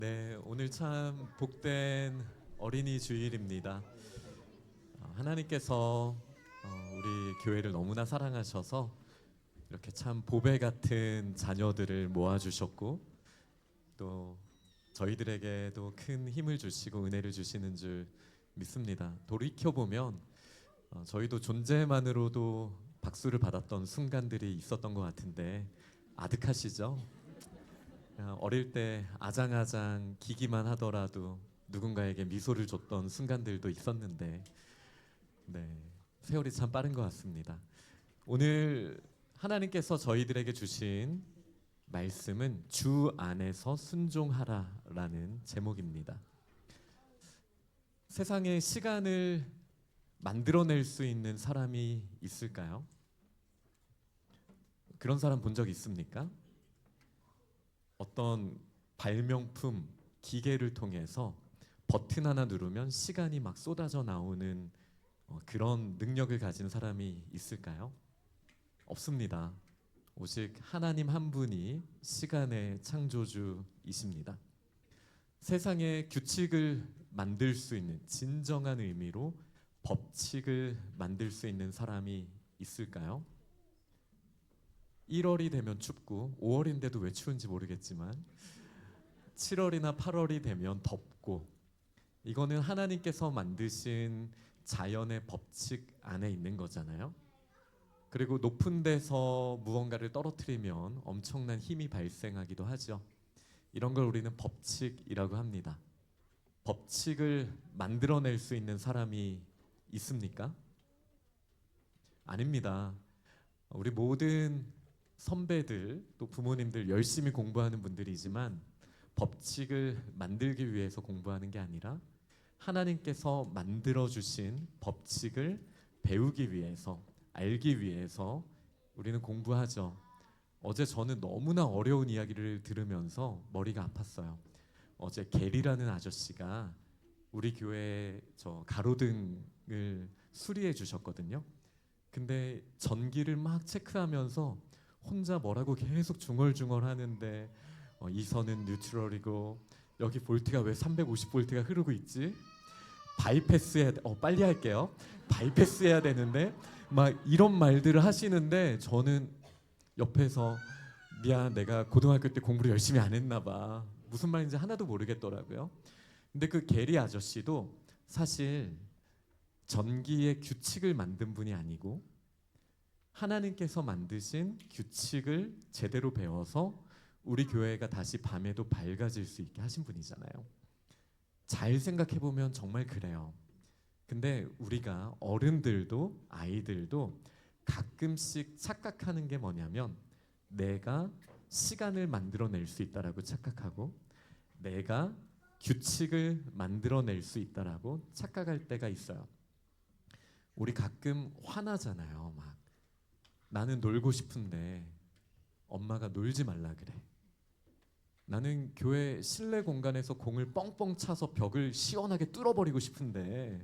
네, 오늘 참 복된 어린이 주일입니다. 하나님께서 우리 교회를 너무나 사랑하셔서 이렇게 참 보배 같은 자녀들을 모아주셨고 또 저희들에게도 큰 힘을 주시고 은혜를 주시는 줄 믿습니다. 돌이켜 보면 저희도 존재만으로도 박수를 받았던 순간들이 있었던 것 같은데 아득하시죠? 어릴 때 아장아장 기기만 하더라도 누군가에게 미소를 줬던 순간들도 있었는데 네, 세월이 참 빠른 것 같습니다. 오늘 하나님께서 저희들에게 주신 말씀은 주 안에서 순종하라라는 제목입니다. 세상에 시간을 만들어낼 수 있는 사람이 있을까요? 그런 사람 본 적 있습니까? 어떤 발명품 기계를 통해서 버튼 하나 누르면 시간이 막 쏟아져 나오는 그런 능력을 가진 사람이 있을까요? 없습니다. 오직 하나님 한 분이 시간의 창조주이십니다. 세상에 규칙을 만들 수 있는 진정한 의미로 법칙을 만들 수 있는 사람이 있을까요? 1월이 되면 춥고 5월인데도 왜 추운지 모르겠지만 7월이나 8월이 되면 덥고 이거는 하나님께서 만드신 자연의 법칙 안에 있는 거잖아요. 그리고 높은 데서 무언가를 떨어뜨리면 엄청난 힘이 발생하기도 하죠. 이런 걸 우리는 법칙이라고 합니다. 법칙을 만들어낼 수 있는 사람이 있습니까? 아닙니다. 우리 모든 선배들 또 부모님들 열심히 공부하는 분들이지만 법칙을 만들기 위해서 공부하는 게 아니라 하나님께서 만들어 주신 법칙을 배우기 위해서 알기 위해서 우리는 공부하죠. 어제 저는 너무나 어려운 이야기를 들으면서 머리가 아팠어요. 어제 게리라는 아저씨가 우리 교회 저 가로등을 수리해 주셨거든요. 근데 전기를 막 체크하면서 혼자 뭐라고 계속 중얼중얼 하는데 이 선은 뉴트럴이고 여기 볼트가 왜 350볼트가 흐르고 있지? 바이패스해야 돼. 빨리 할게요. 바이패스해야 되는데 막 이런 말들을 하시는데 저는 옆에서 미안 내가 고등학교 때 공부를 열심히 안 했나 봐. 무슨 말인지 하나도 모르겠더라고요. 근데 그 게리 아저씨도 사실 전기의 규칙을 만든 분이 아니고 하나님께서 만드신 규칙을 제대로 배워서 우리 교회가 다시 밤에도 밝아질 수 있게 하신 분이잖아요. 잘 생각해 보면 정말 그래요. 근데 우리가 어른들도 아이들도 가끔씩 착각하는 게 뭐냐면 내가 시간을 만들어낼 수 있다라고 착각하고 내가 규칙을 만들어낼 수 있다라고 착각할 때가 있어요. 우리 가끔 화나잖아요. 막 나는 놀고 싶은데 엄마가 놀지 말라 그래. 나는 교회 실내 공간에서 공을 뻥뻥 차서 벽을 시원하게 뚫어버리고 싶은데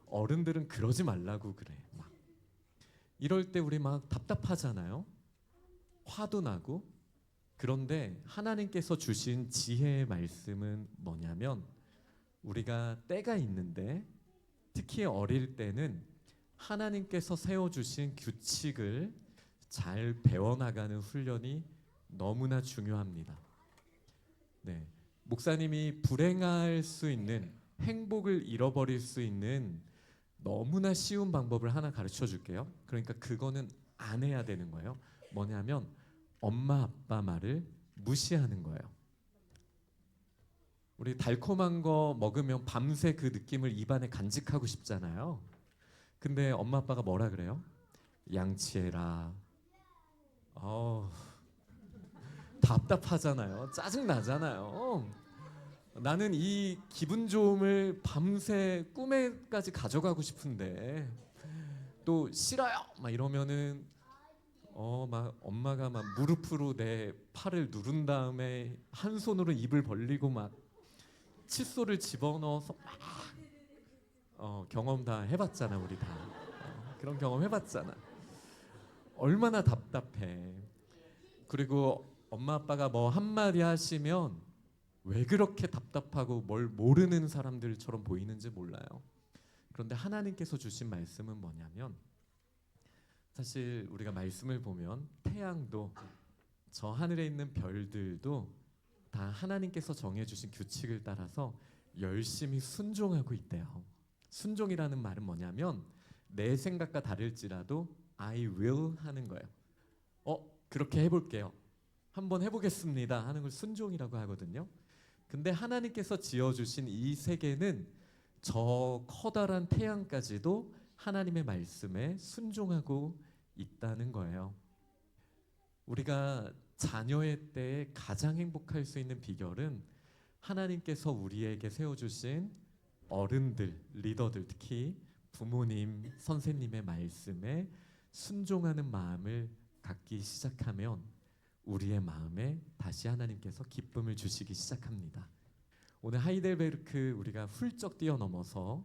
어른들은 그러지 말라고 그래. 막 이럴 때 우리 막 답답하잖아요. 화도 나고. 그런데 하나님께서 주신 지혜의 말씀은 뭐냐면 우리가 때가 있는데 특히 어릴 때는 하나님께서 세워주신 규칙을 잘 배워나가는 훈련이 너무나 중요합니다. 네, 목사님이 불행할 수 있는 행복을 잃어버릴 수 있는 너무나 쉬운 방법을 하나 가르쳐 줄게요. 그러니까 그거는 안 해야 되는 거예요. 뭐냐면 엄마 아빠 말을 무시하는 거예요. 우리 달콤한 거 먹으면 밤새 그 느낌을 입안에 간직하고 싶잖아요. 근데 엄마 아빠가 뭐라 그래요? 양치해라. 어, 답답하잖아요. 짜증 나잖아요. 나는 이 기분 좋음을 밤새 꿈에까지 가져가고 싶은데 또 싫어요. 막 이러면은 막 엄마가 막 무릎으로 내 팔을 누른 다음에 한 손으로 입을 벌리고 막 칫솔을 집어넣어서 막 경험 다 해봤잖아 우리 다. 그런 경험 해봤잖아. 얼마나 답답해. 그리고 엄마 아빠가 뭐 한마디 하시면 왜 그렇게 답답하고 뭘 모르는 사람들처럼 보이는지 몰라요. 그런데 하나님께서 주신 말씀은 뭐냐면, 사실 우리가 말씀을 보면 태양도 저 하늘에 있는 별들도 다 하나님께서 정해주신 규칙을 따라서 열심히 순종하고 있대요. 순종이라는 말은 뭐냐면 내 생각과 다를지라도 I will 하는 거예요. 그렇게 해볼게요. 한번 해보겠습니다 하는 걸 순종이라고 하거든요. 근데 하나님께서 지어주신 이 세계는 저 커다란 태양까지도 하나님의 말씀에 순종하고 있다는 거예요. 우리가 자녀의 때에 가장 행복할 수 있는 비결은 하나님께서 우리에게 세워주신 어른들, 리더들, 특히 부모님, 선생님의 말씀에 순종하는 마음을 갖기 시작하면 우리의 마음에 다시 하나님께서 기쁨을 주시기 시작합니다. 오늘 하이델베르크 우리가 훌쩍 뛰어넘어서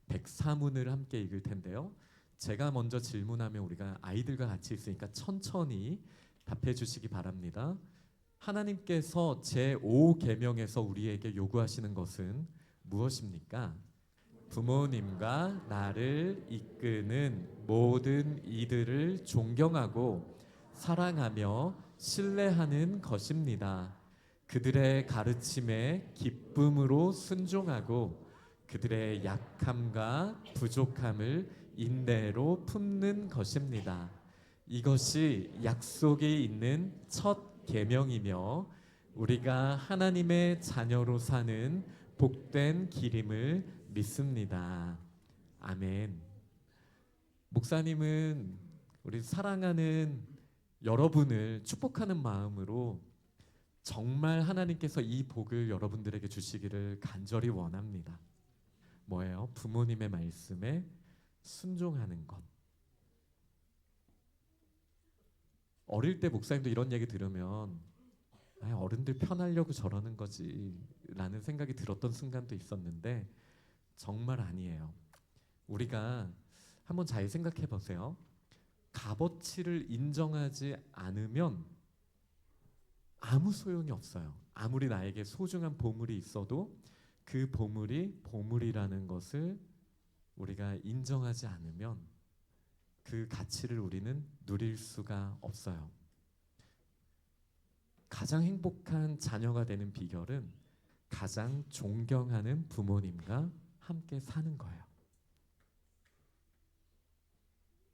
104문을 함께 읽을 텐데요. 제가 먼저 질문하면 우리가 아이들과 같이 있으니까 천천히 답해 주시기 바랍니다. 하나님께서 제5계명에서 우리에게 요구하시는 것은 무엇입니까? 부모님과 나를 이끄는 모든 이들을 존경하고 사랑하며 신뢰하는 것입니다. 그들의 가르침에 기쁨으로 순종하고 그들의 약함과 부족함을 인내로 품는 것입니다. 이것이 약속이 있는 첫 계명이며 우리가 하나님의 자녀로 사는 복된 길임을 믿습니다. 아멘. 목사님은 우리 사랑하는 여러분을 축복하는 마음으로 정말 하나님께서 이 복을 여러분들에게 주시기를 간절히 원합니다. 뭐예요? 부모님의 말씀에 순종하는 것. 어릴 때 목사님도 이런 얘기 들으면 어른들 편하려고 저러는 거지 라는 생각이 들었던 순간도 있었는데 정말 아니에요. 우리가 한번 잘 생각해 보세요. 값어치를 인정하지 않으면 아무 소용이 없어요. 아무리 나에게 소중한 보물이 있어도 그 보물이 보물이라는 것을 우리가 인정하지 않으면 그 가치를 우리는 누릴 수가 없어요. 가장 행복한 자녀가 되는 비결은 가장 존경하는 부모님과 함께 사는 거예요.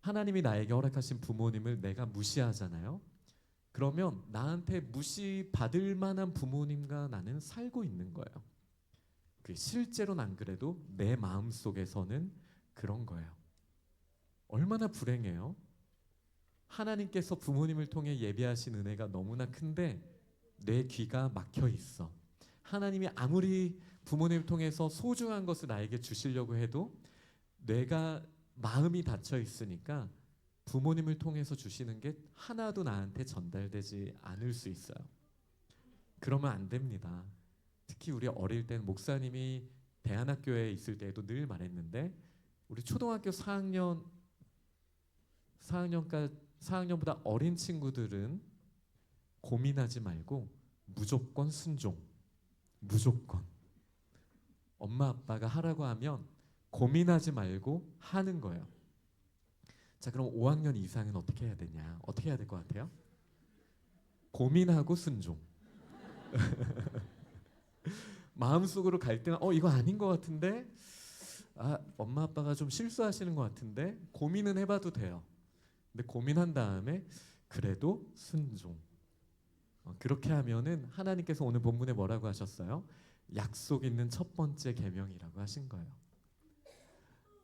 하나님이 나에게 허락하신 부모님을 내가 무시하잖아요. 그러면 나한테 무시받을 만한 부모님과 나는 살고 있는 거예요. 실제로는 안 그래도 내 마음속에서는 그런 거예요. 얼마나 불행해요. 하나님께서 부모님을 통해 예비하신 은혜가 너무나 큰데 내 귀가 막혀 있어. 하나님이 아무리 부모님을 통해서 소중한 것을 나에게 주시려고 해도 내가 마음이 닫혀 있으니까 부모님을 통해서 주시는 게 하나도 나한테 전달되지 않을 수 있어요. 그러면 안 됩니다. 특히 우리 어릴 땐 목사님이 대안학교에 있을 때에도 늘 말했는데 우리 초등학교 4학년보다 어린 친구들은 고민하지 말고 무조건 순종. 무조건. 엄마 아빠가 하라고 하면 고민하지 말고 하는 거예요. 자, 그럼 5학년 이상은 어떻게 해야 되냐? 어떻게 해야 될 것 같아요? 고민하고 순종. 마음속으로 갈등, 이거 아닌 것 같은데, 엄마 아빠가 좀 실수하시는 것 같은데, 고민은 해봐도 돼요. 근데 고민한 다음에 그래도 순종. 그렇게 하면은 하나님께서 오늘 본문에 뭐라고 하셨어요? 약속 있는 첫 번째 계명이라고 하신 거예요.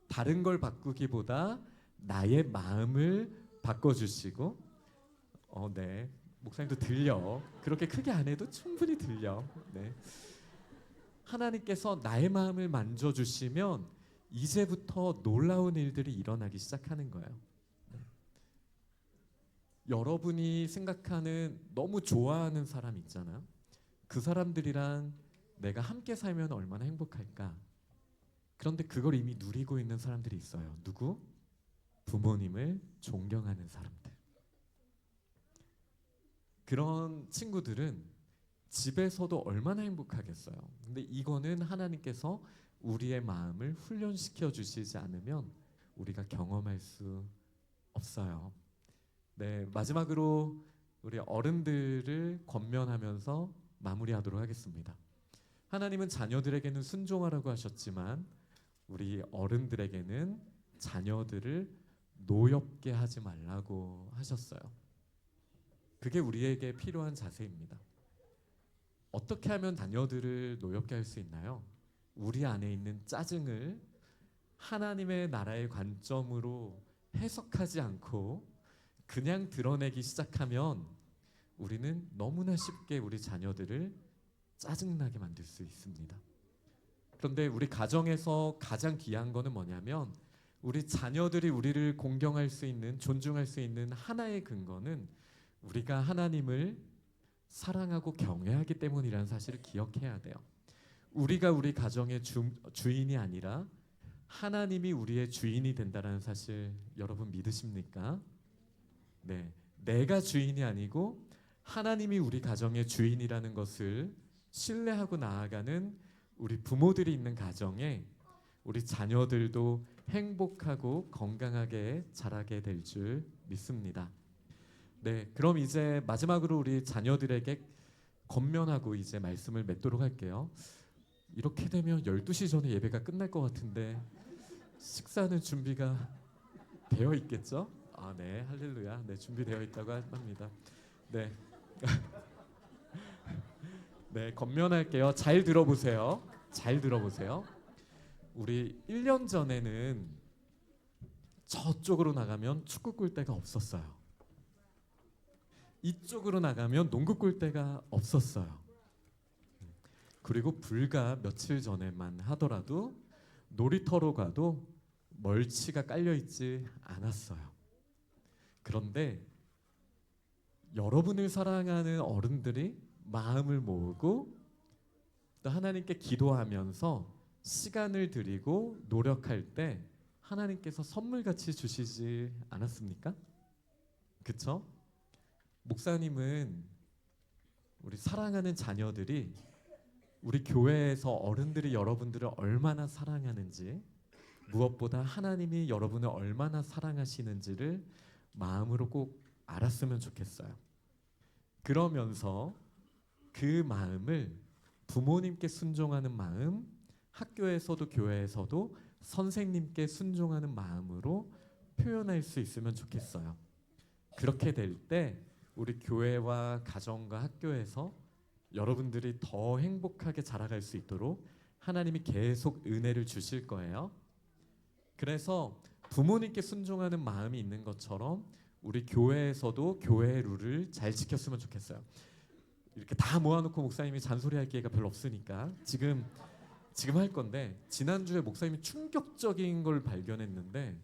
다른 걸 바꾸기보다 나의 마음을 바꿔주시고, 네, 목사님도 들려. 그렇게 크게 안 해도 충분히 들려. 네. 하나님께서 나의 마음을 만져주시면 이제부터 놀라운 일들이 일어나기 시작하는 거예요. 네. 여러분이 생각하는 너무 좋아하는 사람 있잖아요. 그 사람들이랑 내가 함께 살면 얼마나 행복할까. 그런데 그걸 이미 누리고 있는 사람들이 있어요. 누구? 부모님을 존경하는 사람들. 그런 친구들은 집에서도 얼마나 행복하겠어요. 근데 이거는 하나님께서 우리의 마음을 훈련시켜 주시지 않으면 우리가 경험할 수 없어요. 네, 마지막으로 우리 어른들을 권면하면서 마무리하도록 하겠습니다. 하나님은 자녀들에게는 순종하라고 하셨지만 우리 어른들에게는 자녀들을 노엽게 하지 말라고 하셨어요. 그게 우리에게 필요한 자세입니다. 어떻게 하면 자녀들을 노엽게 할 수 있나요? 우리 안에 있는 짜증을 하나님의 나라의 관점으로 해석하지 않고 그냥 드러내기 시작하면 우리는 너무나 쉽게 우리 자녀들을 짜증나게 만들 수 있습니다. 그런데 우리 가정에서 가장 귀한 거는 뭐냐면 우리 자녀들이 우리를 공경할 수 있는, 존중할 수 있는 하나의 근거는 우리가 하나님을 사랑하고 경외하기 때문이라는 사실을 기억해야 돼요. 우리가 우리 가정의 주인이 아니라 하나님이 우리의 주인이 된다는 사실 여러분 믿으십니까? 네, 내가 주인이 아니고 하나님이 우리 가정의 주인이라는 것을 신뢰하고 나아가는 우리 부모들이 있는 가정에 우리 자녀들도 행복하고 건강하게 자라게 될 줄 믿습니다. 네, 그럼 이제 마지막으로 우리 자녀들에게 권면하고 이제 말씀을 맺도록 할게요. 이렇게 되면 12시 전에 예배가 끝날 것 같은데 식사는 준비가 되어 있겠죠? 아, 네, 할렐루야. 네, 준비되어 있다고 합니다. 네, 네, 권면할게요. 잘 들어보세요. 잘 들어보세요. 우리 1년 전에는 저쪽으로 나가면 축구 꿀 데가 없었어요. 이쪽으로 나가면 농구 꿀 데가 없었어요. 그리고 불과 며칠 전에만 하더라도 놀이터로 가도 멀치가 깔려 있지 않았어요. 그런데 여러분을 사랑하는 어른들이 마음을 모으고 또 하나님께 기도하면서 시간을 드리고 노력할 때 하나님께서 선물같이 주시지 않았습니까? 그쵸? 목사님은 우리 사랑하는 자녀들이 우리 교회에서 어른들이 여러분들을 얼마나 사랑하는지, 무엇보다 하나님이 여러분을 얼마나 사랑하시는지를 마음으로 꼭 알았으면 좋겠어요. 그러면서 그 마음을 부모님께 순종하는 마음, 학교에서도 교회에서도 선생님께 순종하는 마음으로 표현할 수 있으면 좋겠어요. 그렇게 될 때 우리 교회와 가정과 학교에서 여러분들이 더 행복하게 자라갈 수 있도록 하나님이 계속 은혜를 주실 거예요. 그래서 부모님께 순종하는 마음이 있는 것처럼 우리 교회에서도 교회의 룰을 잘 지켰으면 좋겠어요. 이렇게 다 모아놓고 목사님이 잔소리할 기회가 별로 없으니까 지금 할 건데, 지난주에 목사님이 충격적인 걸 발견했는데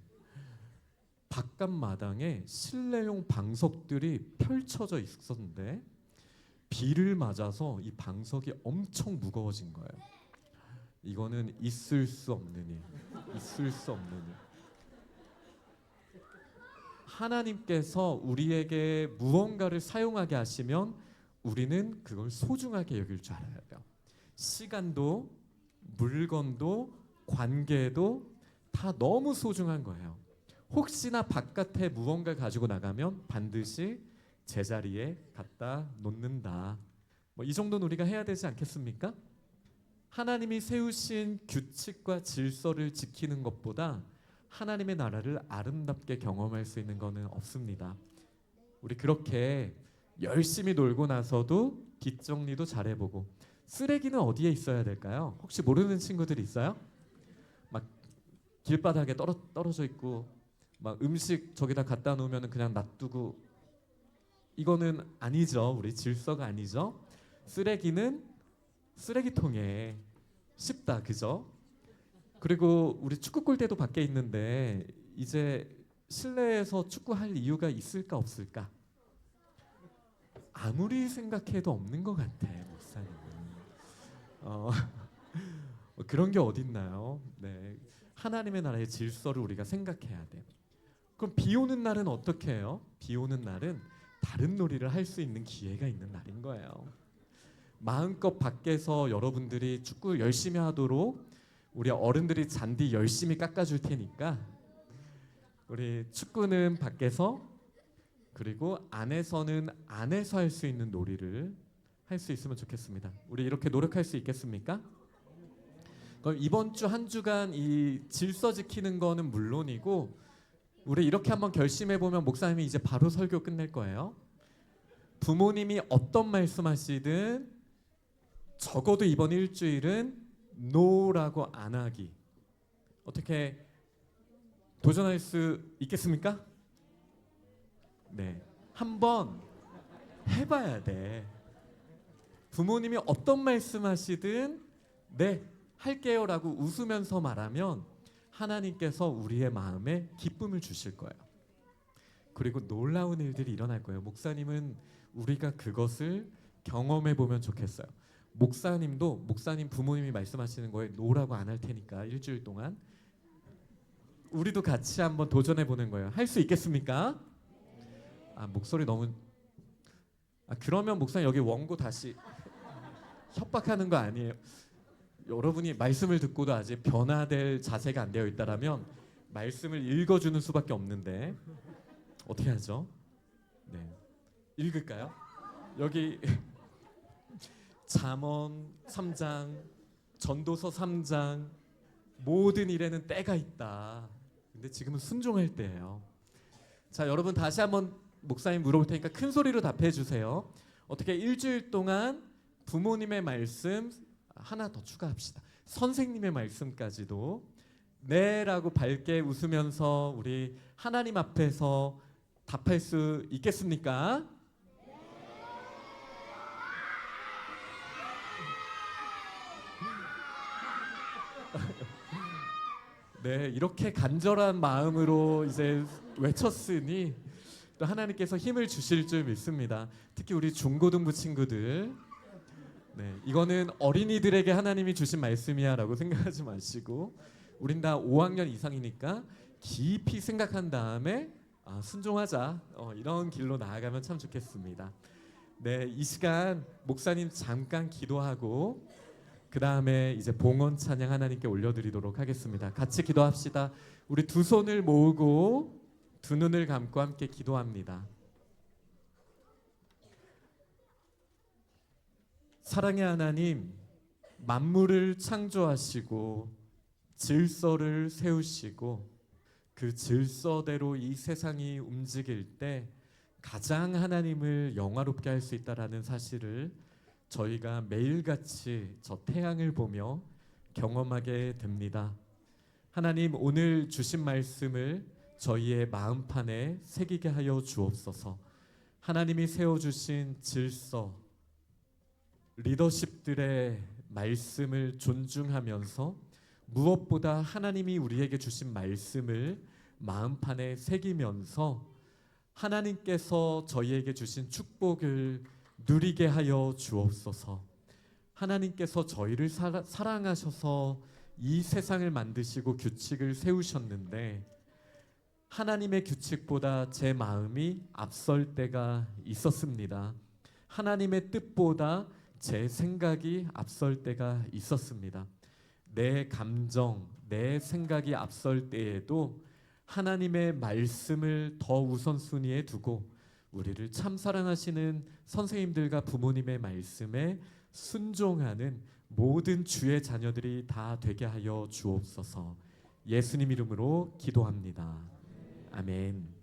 바깥 마당에 실내용 방석들이 펼쳐져 있었는데 비를 맞아서 이 방석이 엄청 무거워진 거예요. 이거는 있을 수 없는 일. 있을 수 없는 일. 하나님께서 우리에게 무언가를 사용하게 하시면 우리는 그걸 소중하게 여길 줄 알아야 돼요. 시간도 물건도 관계도 다 너무 소중한 거예요. 혹시나 바깥에 무언가 가지고 나가면 반드시 제자리에 갖다 놓는다. 뭐 이 정도는 우리가 해야 되지 않겠습니까? 하나님이 세우신 규칙과 질서를 지키는 것보다 하나님의 나라를 아름답게 경험할 수 있는 것은 없습니다. 우리 그렇게 열심히 놀고 나서도 뒷정리도 잘해보고, 쓰레기는 어디에 있어야 될까요? 혹시 모르는 친구들 있어요? 막 길바닥에 떨어져 있고 막 음식 저기다 갖다 놓으면 그냥 놔두고, 이거는 아니죠. 우리 질서가 아니죠. 쓰레기는 쓰레기통에 씹다, 그죠? 그리고 우리 축구 골대도 밖에 있는데 이제 실내에서 축구할 이유가 있을까 없을까? 아무리 생각해도 없는 것 같아, 목사님은. 그런 게 어딨나요? 네, 하나님의 나라의 질서를 우리가 생각해야 돼. 그럼 비 오는 날은 어떻게 해요? 비 오는 날은 다른 놀이를 할 수 있는 기회가 있는 날인 거예요. 마음껏 밖에서 여러분들이 축구 열심히 하도록 우리 어른들이 잔디 열심히 깎아줄 테니까 우리 축구는 밖에서, 그리고 안에서는 안에서 할 수 있는 놀이를 할 수 있으면 좋겠습니다. 우리 이렇게 노력할 수 있겠습니까? 그럼 이번 주 한 주간 이 질서 지키는 거는 물론이고, 우리 이렇게 한번 결심해 보면 목사님이 이제 바로 설교 끝낼 거예요. 부모님이 어떤 말씀하시든 적어도 이번 일주일은 노라고 안 하기. 어떻게 도전할 수 있겠습니까? 네, 한번 해봐야 돼. 부모님이 어떤 말씀하시든 네, 할게요라고 웃으면서 말하면 하나님께서 우리의 마음에 기쁨을 주실 거예요. 그리고 놀라운 일들이 일어날 거예요. 목사님은 우리가 그것을 경험해 보면 좋겠어요. 목사님도 목사님 부모님이 말씀하시는 거에 노라고 안 할 테니까 일주일 동안 우리도 같이 한번 도전해 보는 거예요. 할 수 있겠습니까? 목소리 너무 그러면 목사님 여기 원고 다시 협박하는 거 아니에요? 여러분이 말씀을 듣고도 아직 변화될 자세가 안 되어 있다라면 말씀을 읽어주는 수밖에 없는데 어떻게 하죠? 네, 읽을까요? 여기 잠언 3장, 전도서 3장, 모든 일에는 때가 있다. 근데 지금은 순종할 때예요. 자, 여러분 다시 한번 목사님 물어볼 테니까 큰 소리로 답해 주세요. 어떻게 일주일 동안 부모님의 말씀 하나 더 추가합시다. 선생님의 말씀까지도 네라고 밝게 웃으면서 우리 하나님 앞에서 답할 수 있겠습니까? 네, 이렇게 간절한 마음으로 이제 외쳤으니 또 하나님께서 힘을 주실 줄 믿습니다. 특히 우리 중고등부 친구들, 네, 이거는 어린이들에게 하나님이 주신 말씀이야라고 생각하지 마시고 우린 다 5학년 이상이니까 깊이 생각한 다음에 순종하자, 이런 길로 나아가면 참 좋겠습니다. 네, 이 시간 목사님 잠깐 기도하고 그 다음에 이제 봉헌 찬양 하나님께 올려드리도록 하겠습니다. 같이 기도합시다. 우리 두 손을 모으고 두 눈을 감고 함께 기도합니다. 사랑의 하나님, 만물을 창조하시고 질서를 세우시고 그 질서대로 이 세상이 움직일 때 가장 하나님을 영화롭게 할 수 있다라는 사실을 저희가 매일같이 저 태양을 보며 경험하게 됩니다. 하나님, 오늘 주신 말씀을 저희의 마음판에 새기게 하여 주옵소서. 하나님이 세워주신 질서, 리더십들의 말씀을 존중하면서 무엇보다 하나님이 우리에게 주신 말씀을 마음판에 새기면서 하나님께서 저희에게 주신 축복을 누리게 하여 주옵소서. 하나님께서 저희를 사랑하셔서 이 세상을 만드시고 규칙을 세우셨는데 하나님의 규칙보다 제 마음이 앞설 때가 있었습니다. 하나님의 뜻보다 제 생각이 앞설 때가 있었습니다. 내 감정, 내 생각이 앞설 때에도 하나님의 말씀을 더 우선순위에 두고 우리를 참 사랑하시는 선생님들과 부모님의 말씀에 순종하는 모든 주의 자녀들이 다 되게 하여 주옵소서. 예수님 이름으로 기도합니다. 아멘.